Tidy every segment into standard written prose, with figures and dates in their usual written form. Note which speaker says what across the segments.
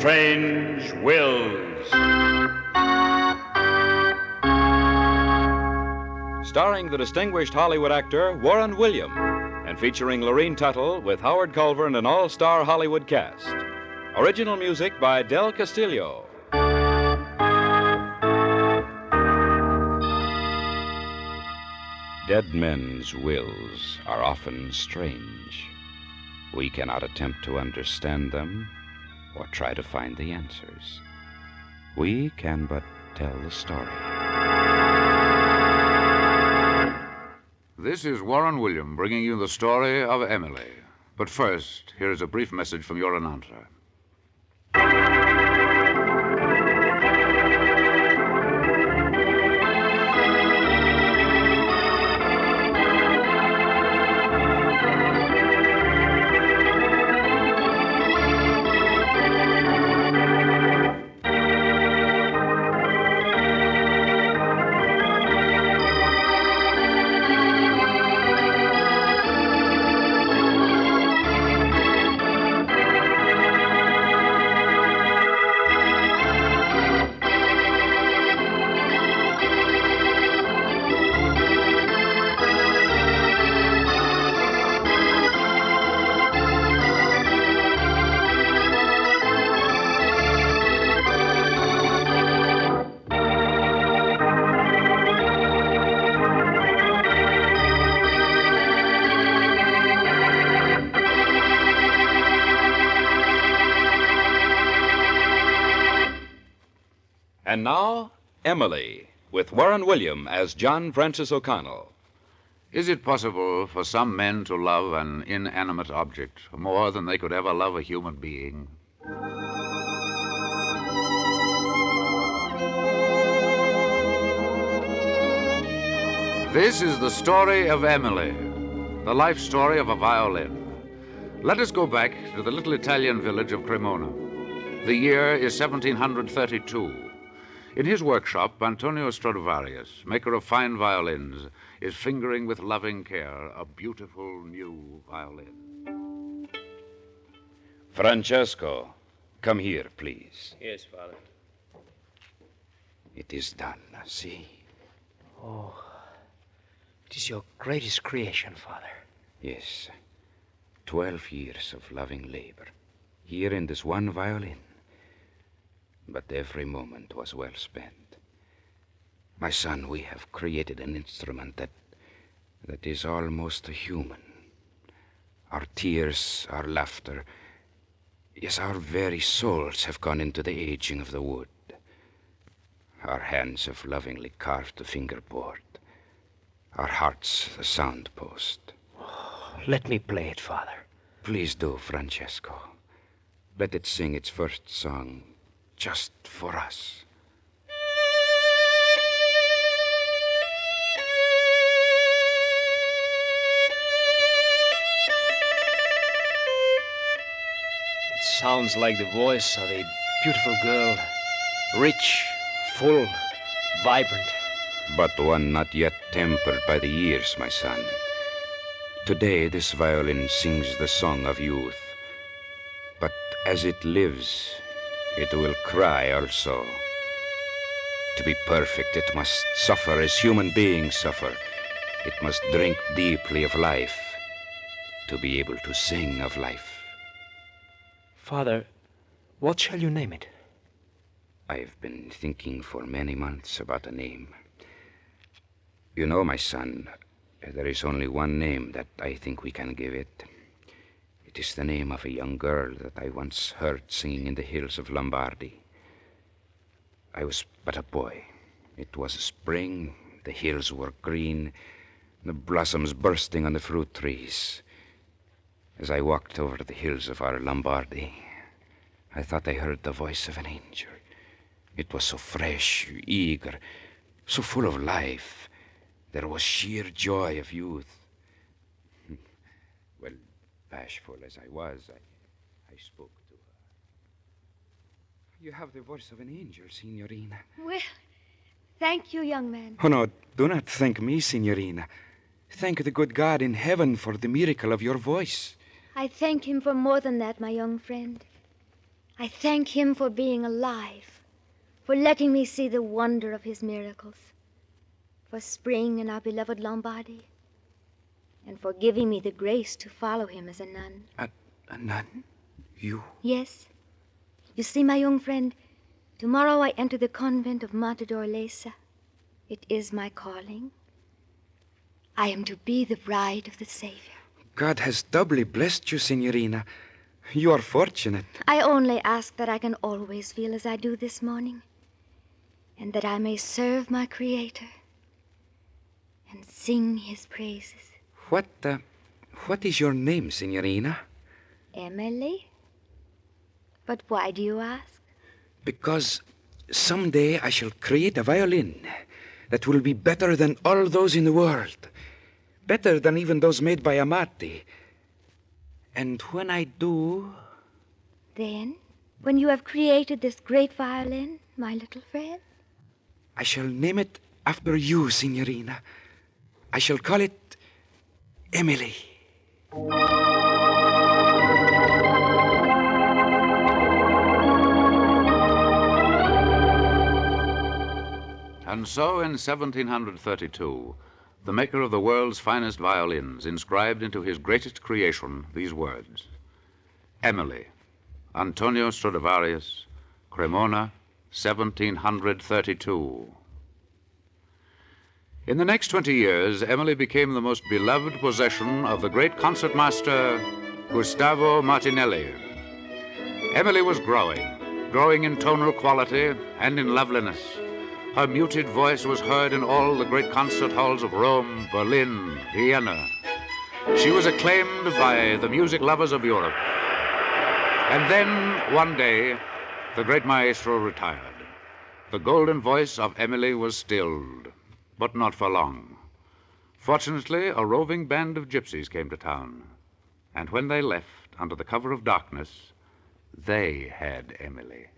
Speaker 1: Strange Wills.
Speaker 2: Starring the distinguished Hollywood actor Warren William and featuring Lorene Tuttle with Howard Culver and an all-star Hollywood cast. Original music by Del Castillo. Dead men's wills are often strange. We cannot attempt to understand them or try to find the answers. We can but tell the story.
Speaker 3: This is Warren William bringing you the story of Emily. But first, here is a brief message from your announcer.
Speaker 2: And now, Emily, with Warren William as John Francis O'Connell.
Speaker 3: Is it possible for some men to love an inanimate object more than they could ever love a human being? This is the story of Emily, the life story of a violin. Let us go back to the little Italian village of Cremona. The year is 1732. In his workshop, Antonio Stradivarius, maker of fine violins, is fingering with loving care a beautiful new violin.
Speaker 2: Francesco, come here, please.
Speaker 4: Yes, Father.
Speaker 2: It is done, see?
Speaker 4: Oh, it is your greatest creation, Father.
Speaker 2: Yes. 12 years of loving labor, here in this one violin. But every moment was well spent. My son, we have created an instrument that is almost human. Our tears, our laughter, yes, our very souls have gone into the aging of the wood. Our hands have lovingly carved the fingerboard. Our hearts the sound post.
Speaker 4: Oh, let me play it, Father.
Speaker 2: Please do, Francesco. Let it sing its first song just for us.
Speaker 4: It sounds like the voice of a beautiful girl, rich, full, vibrant.
Speaker 2: But one not yet tempered by the years, my son. Today this violin sings the song of youth. But as it lives, it will cry also. To be perfect, it must suffer as human beings suffer. It must drink deeply of life to be able to sing of life.
Speaker 4: Father, what shall you name it?
Speaker 2: I've been thinking for many months about a name. You know, my son, there is only one name that I think we can give it. It is the name of a young girl that I once heard singing in the hills of Lombardy. I was but a boy. It was spring, the hills were green, the blossoms bursting on the fruit trees. As I walked over the hills of our Lombardy, I thought I heard the voice of an angel. It was so fresh, eager, so full of life. There was sheer joy of youth. Well, bashful as I was, I spoke to her. You have the voice of an angel, Signorina.
Speaker 5: Well, thank you, young man.
Speaker 2: Oh, no, do not thank me, Signorina. Thank the good God in heaven for the miracle of your voice.
Speaker 5: I thank him for more than that, my young friend. I thank him for being alive, for letting me see the wonder of his miracles, for spring in our beloved Lombardy, and for giving me the grace to follow him as a nun.
Speaker 2: A nun? You?
Speaker 5: Yes. You see, my young friend, tomorrow I enter the convent of Matador Lesa. It is my calling. I am to be the bride of the Savior.
Speaker 2: God has doubly blessed you, Signorina. You are fortunate.
Speaker 5: I only ask that I can always feel as I do this morning, and that I may serve my Creator and sing his praises.
Speaker 2: What is your name, Signorina?
Speaker 5: Emily? But why do you ask?
Speaker 2: Because someday I shall create a violin that will be better than all those in the world. Better than even those made by Amati. And when I do...
Speaker 5: Then, when you have created this great violin, my little friend?
Speaker 2: I shall name it after you, Signorina. I shall call it Emily.
Speaker 3: And so in 1732, the maker of the world's finest violins inscribed into his greatest creation these words: Emily, Antonio Stradivarius, Cremona, 1732. In the next 20 years, Emily became the most beloved possession of the great concertmaster Gustavo Martinelli. Emily was growing in tonal quality and in loveliness. Her muted voice was heard in all the great concert halls of Rome, Berlin, Vienna. She was acclaimed by the music lovers of Europe. And then, one day, the great maestro retired. The golden voice of Emily was stilled, but not for long. Fortunately, a roving band of gypsies came to town. And when they left, under the cover of darkness, they had Emily.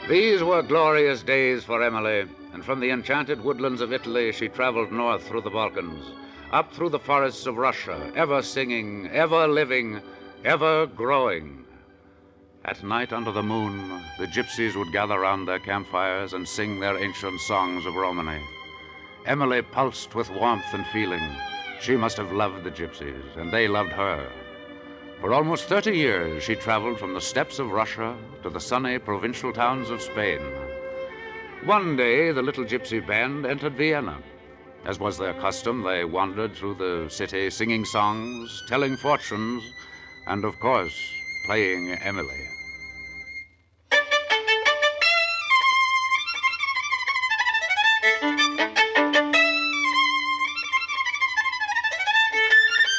Speaker 3: These were glorious days for Emily, and from the enchanted woodlands of Italy she traveled north through the Balkans, up through the forests of Russia, ever singing, ever living, ever growing. At night under the moon, the gypsies would gather round their campfires and sing their ancient songs of Romany. Emily pulsed with warmth and feeling. She must have loved the gypsies, and they loved her. For almost 30 years, she traveled from the steppes of Russia to the sunny provincial towns of Spain. One day, the little gypsy band entered Vienna. As was their custom, they wandered through the city singing songs, telling fortunes, and, of course, playing Emily.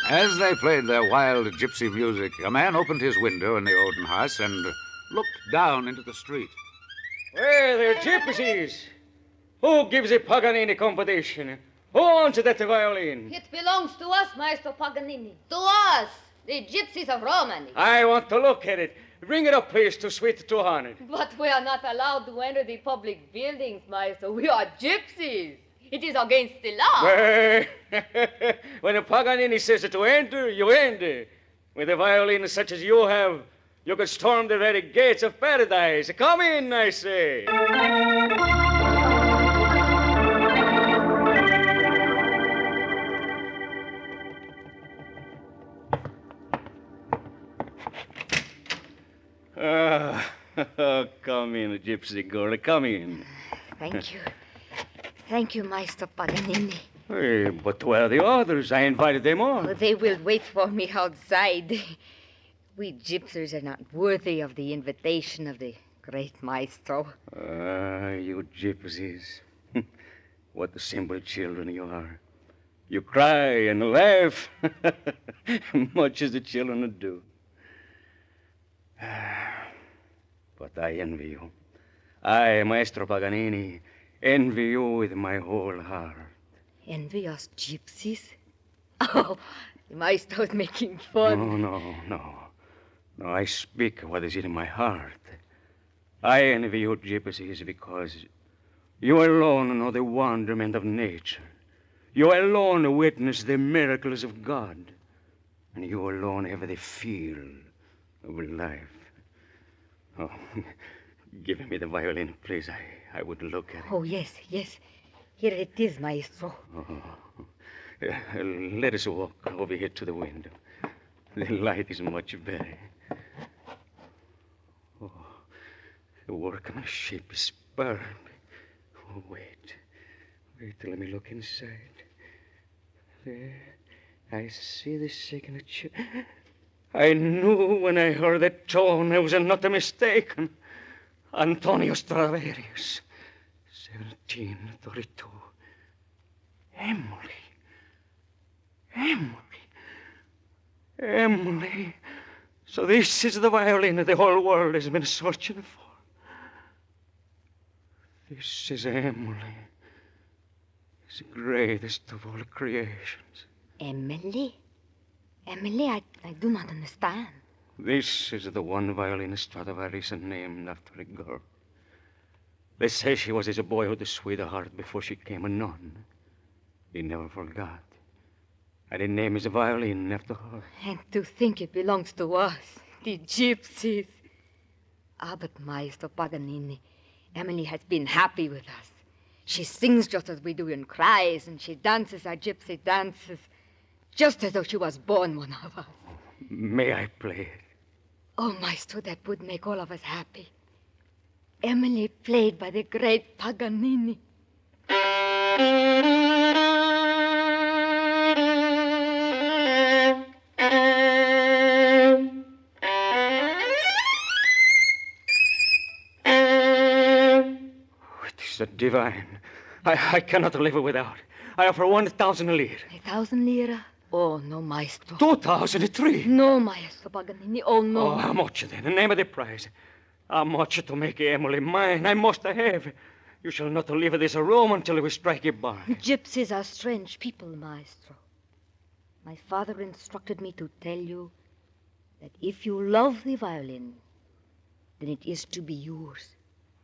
Speaker 3: As they played their wild gypsy music, a man opened his window in the Oden house and looked down into the street.
Speaker 4: Well, they're gypsies. Who gives a Paganini competition? Who owns that violin?
Speaker 6: It belongs to us, Maestro Paganini. To us, the gypsies of Romany.
Speaker 4: I want to look at it. Bring it up, please, to Suite 200.
Speaker 6: But we are not allowed to enter the public buildings, Maestro. We are gypsies. It is against the law.
Speaker 4: Well, when a Paganini says to enter, you enter. With a violin such as you have, you could storm the very gates of paradise. Come in, I say. Come in, gypsy girl, come in.
Speaker 5: Thank you. Thank you, Maestro Paganini.
Speaker 4: Hey, but where are the others? I invited them all.
Speaker 5: Oh, they will wait for me outside. We gypsies are not worthy of the invitation of the great Maestro.
Speaker 4: You gypsies. What the simple children you are. You cry and laugh, much as the children do. But I envy you. I, Maestro Paganini, envy you with my whole heart.
Speaker 5: Envy us gypsies? Oh, the Maestro's making fun.
Speaker 4: No, I speak what is in my heart. I envy you gypsies because you alone know the wonderment of nature. You alone witness the miracles of God. And you alone have the feel of life. Oh, give me the violin, please. I would look at it.
Speaker 6: Oh, yes, yes. Here it is, maestro.
Speaker 4: Oh. Let us walk over here to the window. The light is much better. Oh, the workmanship is superb. Oh, wait, let me look inside. There, I see the signature. I knew when I heard the tone I was not mistaken. Antonio Stradivarius, 1732. Emily. So this is the violin the whole world has been searching for. This is Emily. It's the greatest of all creations.
Speaker 6: Emily? Emily, I do not understand.
Speaker 4: This is the one violin Stradivarius named after a girl. They say she was his boyhood sweetheart before she came a nun. He never forgot. And he named his violin after her.
Speaker 6: And to think it belongs to us, the gypsies. Ah, but Maestro Paganini, Emily has been happy with us. She sings just as we do and cries, and she dances our gypsy dances, just as though she was born one of us.
Speaker 4: May I play it?
Speaker 6: Oh, Maestro, that would make all of us happy. Emily played by the great Paganini.
Speaker 4: It is divine. I cannot live without. I offer 1,000 lire.
Speaker 6: 1,000 lira? Oh, no, Maestro.
Speaker 4: 2,003.
Speaker 6: No, Maestro Paganini. Oh, no.
Speaker 4: Oh, how much then? The name of the price. How much to make Emily mine? I must have. You shall not leave this room until we strike a bargain.
Speaker 6: Gypsies are strange people, Maestro. My father instructed me to tell you that if you love the violin, then it is to be yours.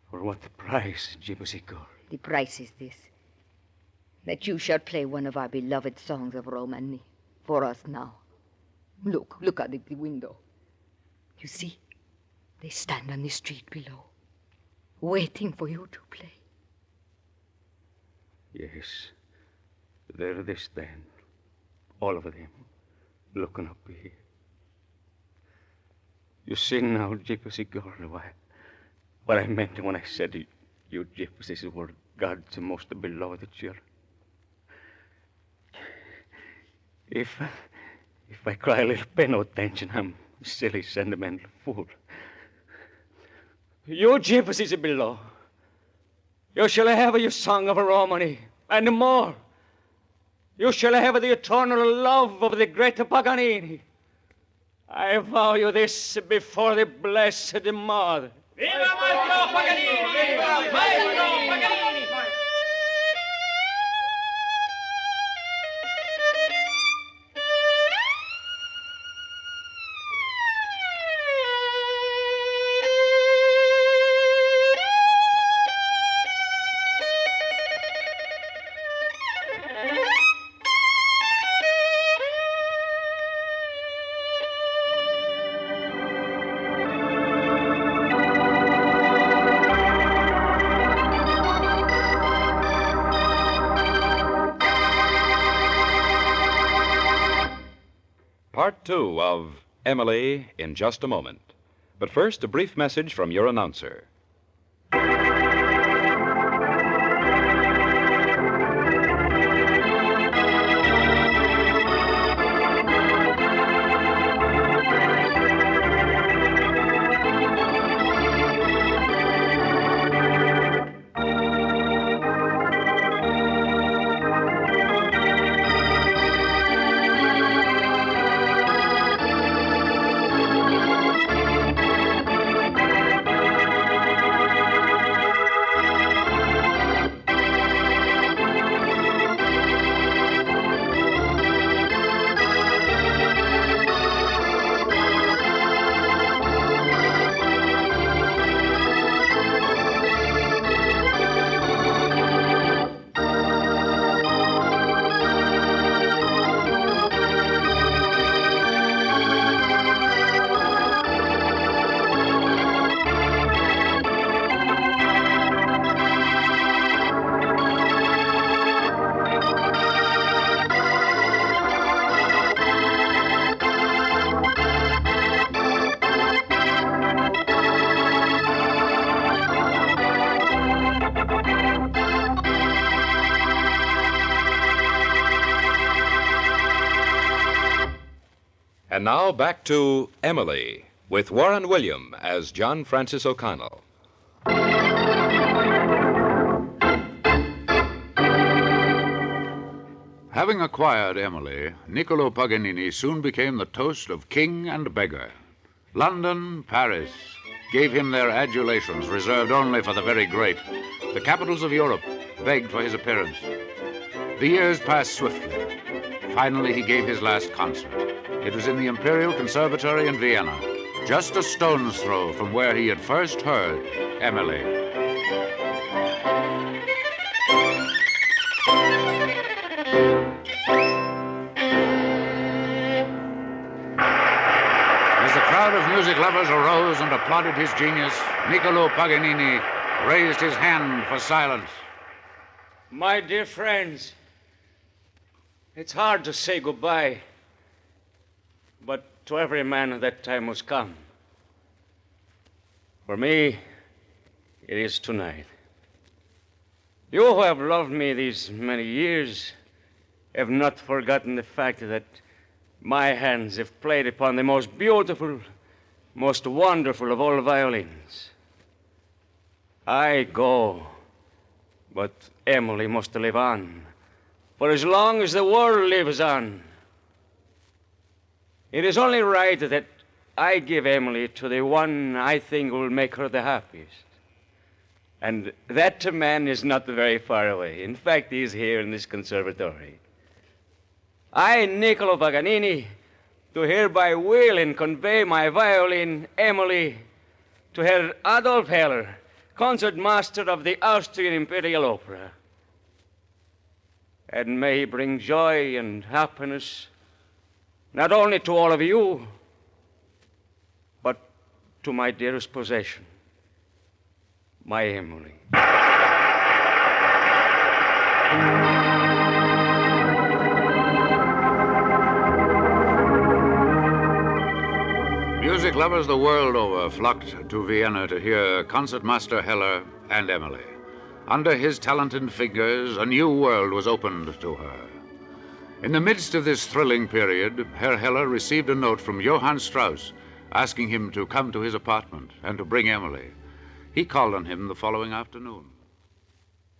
Speaker 4: For what price, gypsy girl?
Speaker 6: The price is this, that you shall play one of our beloved songs of Romany for us now. Look out the window. You see, they stand on the street below, waiting for you to play.
Speaker 4: Yes, there they stand, all of them, looking up here. You see now, gypsy girl, what I meant when I said you gypsies were God's most beloved children. If I cry a little, pay no attention. I'm a silly, sentimental fool. You gypsies below, you shall have your song of Romany, and more. You shall have the eternal love of the great Paganini. I vow you this before the Blessed Mother.
Speaker 1: Viva Maestro Paganini! Viva Maestro Paganini!
Speaker 7: Part 2 of Emily in just a moment. But first, a brief message from your announcer. And now back to Emily, with Warren William as John Francis O'Connell.
Speaker 3: Having acquired Emily, Niccolo Paganini soon became the toast of king and beggar. London, Paris gave him their adulations reserved only for the very great. The capitals of Europe begged for his appearance. The years passed swiftly. Finally, he gave his last concert. It was in the Imperial Conservatory in Vienna, just a stone's throw from where he had first heard Emily. As the crowd of music lovers arose and applauded his genius, Niccolo Paganini raised his hand for silence.
Speaker 4: My dear friends, it's hard to say goodbye, but to every man that time must come. For me, it is tonight. You who have loved me these many years have not forgotten the fact that my hands have played upon the most beautiful, most wonderful of all violins. I go, but Emily must live on, for as long as the world lives on. It is only right that I give Emily to the one I think will make her the happiest. And that man is not very far away. In fact, he is here in this conservatory. I, Niccolo Paganini, do hereby will and convey my violin, Emily, to Herr Adolf Heller, concertmaster of the Austrian Imperial Opera. And may he bring joy and happiness not only to all of you, but to my dearest possession, my Emily.
Speaker 3: Music lovers the world over flocked to Vienna to hear Concertmaster Heller and Emily. Under his talented fingers, a new world was opened to her. In the midst of this thrilling period, Herr Heller received a note from Johann Strauss asking him to come to his apartment and to bring Emily. He called on him the following afternoon.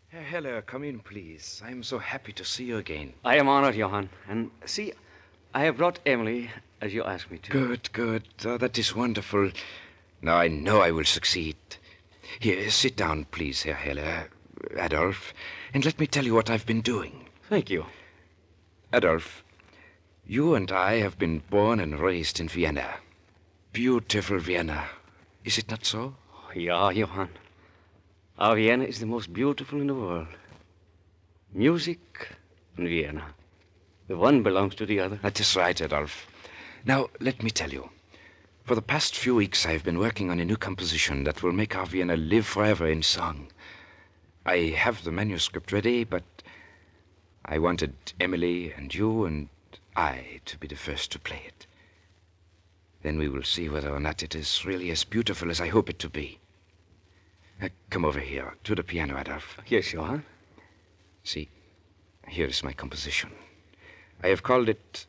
Speaker 2: Herr Heller, come in, please. I am so happy to see you again.
Speaker 4: I am honored, Johann. And see, I have brought Emily as you asked me to.
Speaker 2: Good, good. Oh, that is wonderful. Now I know I will succeed. Here, sit down, please, Herr Heller, Adolf, and let me tell you what I've been doing.
Speaker 4: Thank you.
Speaker 2: Adolf, you and I have been born and raised in Vienna. Beautiful Vienna. Is it not so?
Speaker 4: Ja, Johann. Our Vienna is the most beautiful in the world. Music and Vienna. The one belongs to the other.
Speaker 2: That is right, Adolf. Now, let me tell you. For the past few weeks, I've been working on a new composition that will make our Vienna live forever in song. I have the manuscript ready, but I wanted Emily and you and I to be the first to play it. Then we will see whether or not it is really as beautiful as I hope it to be. Come over here, to the piano, Adolf.
Speaker 4: Yes, Johann.
Speaker 2: See, here is my composition. I have called it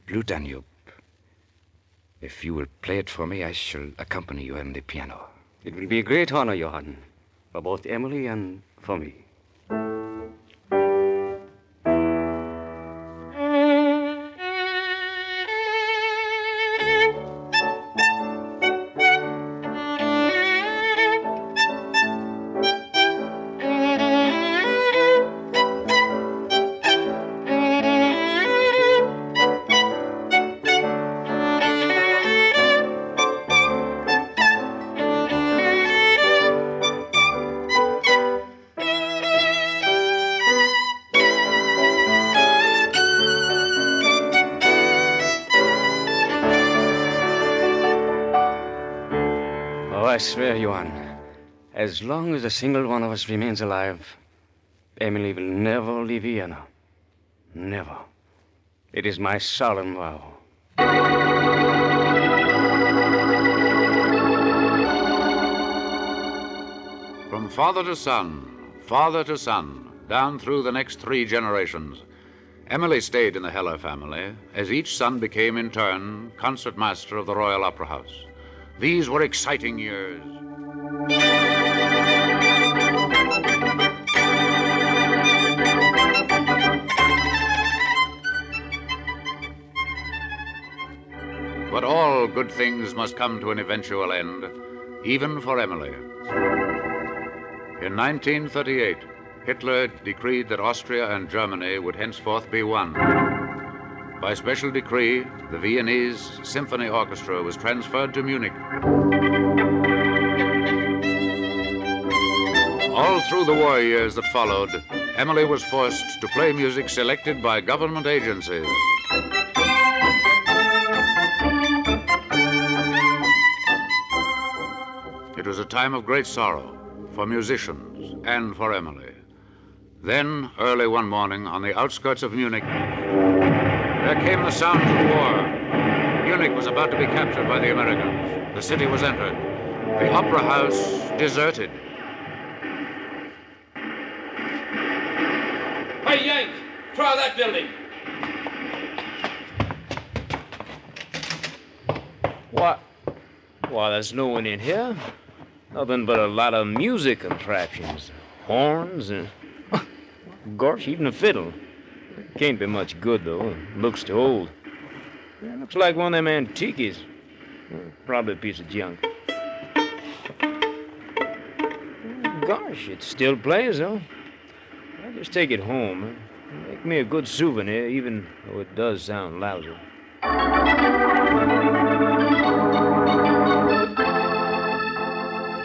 Speaker 2: Blue Danube. If you will play it for me, I shall accompany you on the piano.
Speaker 4: It will be a great honor, Johann, for both Emily and for me. I swear, Johann, as long as a single one of us remains alive, Emily will never leave Vienna. Never. It is my solemn vow.
Speaker 3: From father to son, down through the next 3 generations, Emily stayed in the Heller family as each son became, in turn, concertmaster of the Royal Opera House. These were exciting years. But all good things must come to an eventual end, even for Emily. In 1938, Hitler decreed that Austria and Germany would henceforth be one. By special decree, the Viennese Symphony Orchestra was transferred to Munich. All through the war years that followed, Emily was forced to play music selected by government agencies. It was a time of great sorrow for musicians and for Emily. Then, early one morning, on the outskirts of Munich, there came the sounds of war. Munich was about to be captured by the Americans. The city was entered. The opera house deserted.
Speaker 1: Hey, Yank, try that building.
Speaker 8: What? Why, there's no one in here. Nothing but a lot of music contraptions. Horns and... Gosh, even a fiddle. Can't be much good, though. It looks too old. It looks like one of them antiques. Probably a piece of junk. Gosh, it still plays, though. I'll just take it home. Make me a good souvenir, even though it does sound lousy.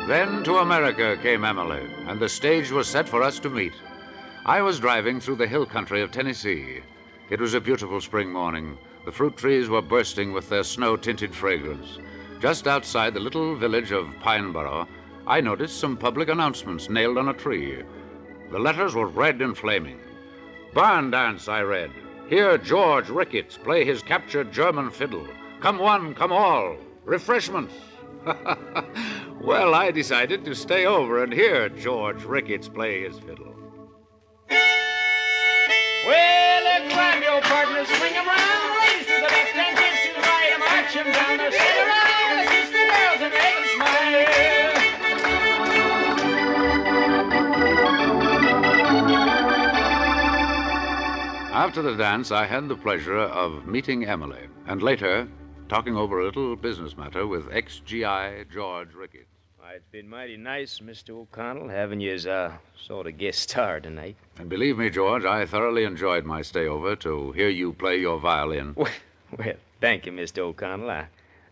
Speaker 3: Then to America came Emily, and the stage was set for us to meet. I was driving through the hill country of Tennessee. It was a beautiful spring morning. The fruit trees were bursting with their snow-tinted fragrance. Just outside the little village of Pineborough, I noticed some public announcements nailed on a tree. The letters were red and flaming. Barn dance, I read. Hear George Ricketts play his captured German fiddle. Come one, come all. Refreshments. Well, I decided to stay over and hear George Ricketts play his fiddle.
Speaker 1: Well, grab your partner, swing 'em round, raise to the left and kiss to the right, and march 'em down the center aisle, and kiss the girls and make 'em smile.
Speaker 3: After the dance, I had the pleasure of meeting Emily, and later, talking over a little business matter with ex-GI George Ricketts.
Speaker 8: Why, it's been mighty nice, Mr. O'Connell, having you as a sort of guest star tonight.
Speaker 3: And believe me, George, I thoroughly enjoyed my stay over to hear you play your violin.
Speaker 8: Well, thank you, Mr. O'Connell. I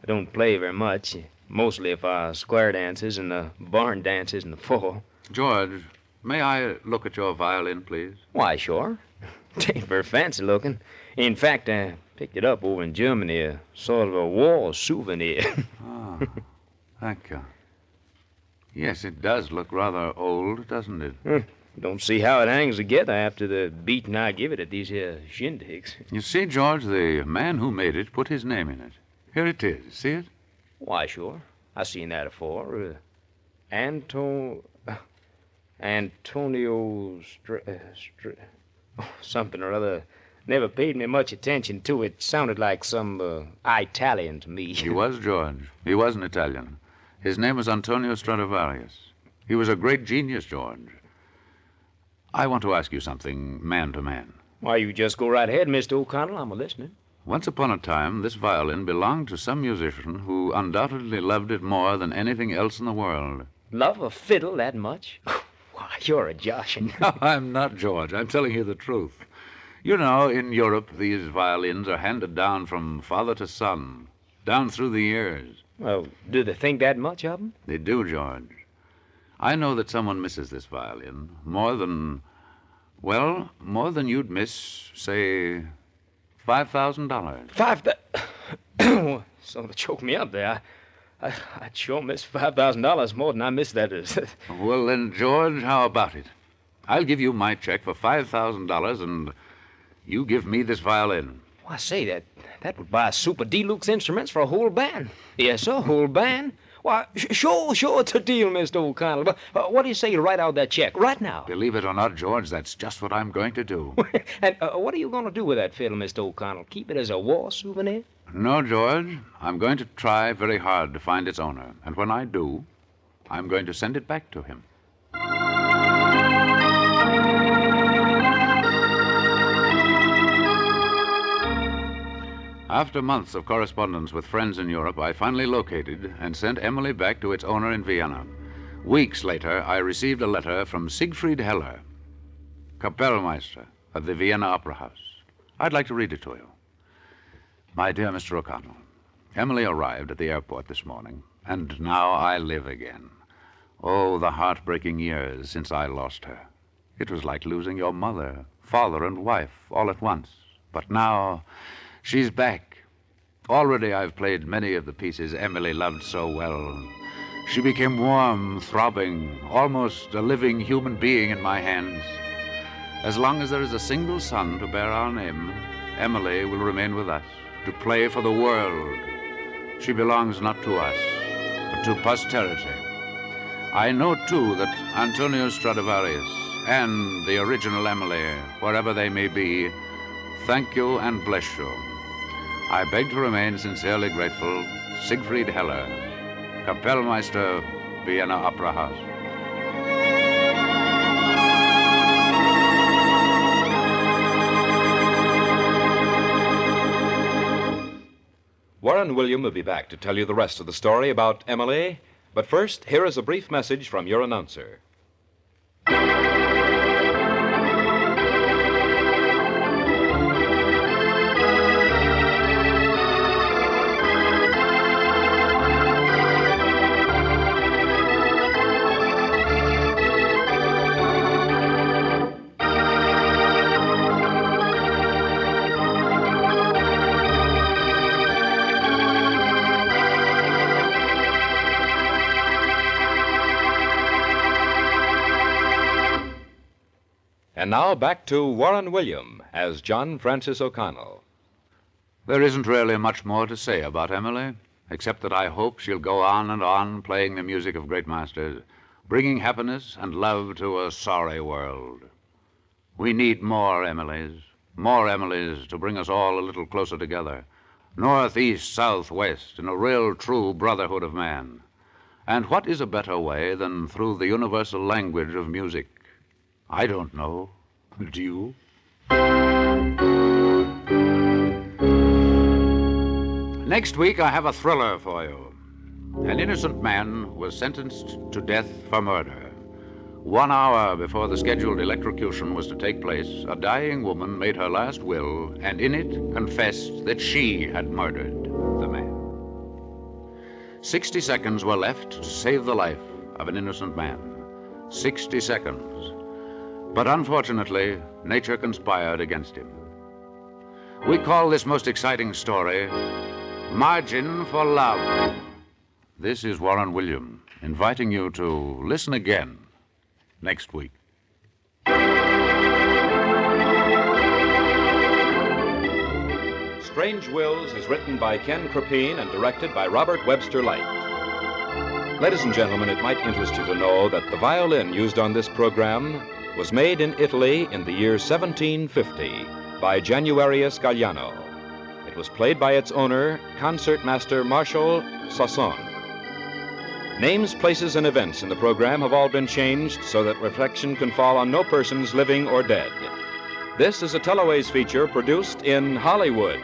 Speaker 8: don't play very much, mostly for square dances and the barn dances in the fall.
Speaker 3: George, may I look at your violin, please?
Speaker 8: Why, sure. It ain't very fancy looking. In fact, I picked it up over in Germany, a sort of a war souvenir.
Speaker 3: Ah, thank you. Yes, it does look rather old, doesn't it?
Speaker 8: Don't see how it hangs together after the beating I give it at these here shindigs.
Speaker 3: You see, George, the man who made it put his name in it. Here it is. See it?
Speaker 8: Why, sure. I seen that afore. Antonio something or other. Never paid me much attention to it. Sounded like some Italian to me.
Speaker 3: He was, George. He was an Italian. His name was Antonio Stradivarius. He was a great genius, George. I want to ask you something, man to man.
Speaker 8: Why, you just go right ahead, Mr. O'Connell. I'm a-listening.
Speaker 3: Once upon a time, this violin belonged to some musician who undoubtedly loved it more than anything else in the world.
Speaker 8: Love a fiddle that much? Why, you're a joshing.
Speaker 3: No, I'm not, George. I'm telling you the truth. You know, in Europe, these violins are handed down from father to son, down through the years.
Speaker 8: Well, do they think that much of them?
Speaker 3: They do, George. I know that someone misses this violin more than you'd miss, say, $5,000. Sort of choked me up there. I'd sure miss $5,000 more than I missed that. Well, then, George, how about it? I'll give you my check for $5,000, and you give me this violin.
Speaker 8: Why, say, that would buy Super Deluxe instruments for a whole band. Yes, sir, a whole band. Why, sure, it's a deal, Mr. O'Connell. But what do you say to write out that check right now?
Speaker 3: Believe it or not, George, that's just what I'm going to do.
Speaker 8: And what are you going to do with that fiddle, Mr. O'Connell? Keep it as a war souvenir?
Speaker 3: No, George. I'm going to try very hard to find its owner. And when I do, I'm going to send it back to him. After months of correspondence with friends in Europe, I finally located and sent Emily back to its owner in Vienna. Weeks later, I received a letter from Siegfried Heller, Kapellmeister of the Vienna Opera House. I'd like to read it to you. My dear Mr. O'Connell, Emily arrived at the airport this morning, and now I live again. Oh, the heartbreaking years since I lost her. It was like losing your mother, father, and wife all at once. But now she's back. Already I've played many of the pieces Emily loved so well. She became warm, throbbing, almost a living human being in my hands. As long as there is a single son to bear our name, Emily will remain with us, to play for the world. She belongs not to us, but to posterity. I know, too, that Antonio Stradivarius and the original Emily, wherever they may be, thank you and bless you. I beg to remain sincerely grateful, Siegfried Heller, Kapellmeister, Vienna Opera House.
Speaker 7: Warren William will be back to tell you the rest of the story about Emily. But first, here is a brief message from your announcer. And now back to Warren William as John Francis O'Connell.
Speaker 3: There isn't really much more to say about Emily, except that I hope she'll go on and on playing the music of great masters, bringing happiness and love to a sorry world. We need more Emilys to bring us all a little closer together, north, east, south, west, in a real, true brotherhood of man. And what is a better way than through the universal language of music? I don't know. Do you? Next week, I have a thriller for you. An innocent man was sentenced to death for murder. 1 hour before the scheduled electrocution was to take place, a dying woman made her last will, and in it confessed that she had murdered the man. 60 seconds were left to save the life of an innocent man. 60 seconds. But unfortunately, nature conspired against him. We call this most exciting story Margin for Love. This is Warren William, inviting you to listen again next week.
Speaker 7: Strange Wills is written by Ken Krippene and directed by Robert Webster Light. Ladies and gentlemen, it might interest you to know that the violin used on this program was made in Italy in the year 1750 by Januarius Galliano. It was played by its owner, concertmaster Marshal Sasson. Names, places, and events in the program have all been changed so that reflection can fall on no persons living or dead. This is a Teleways feature produced in Hollywood.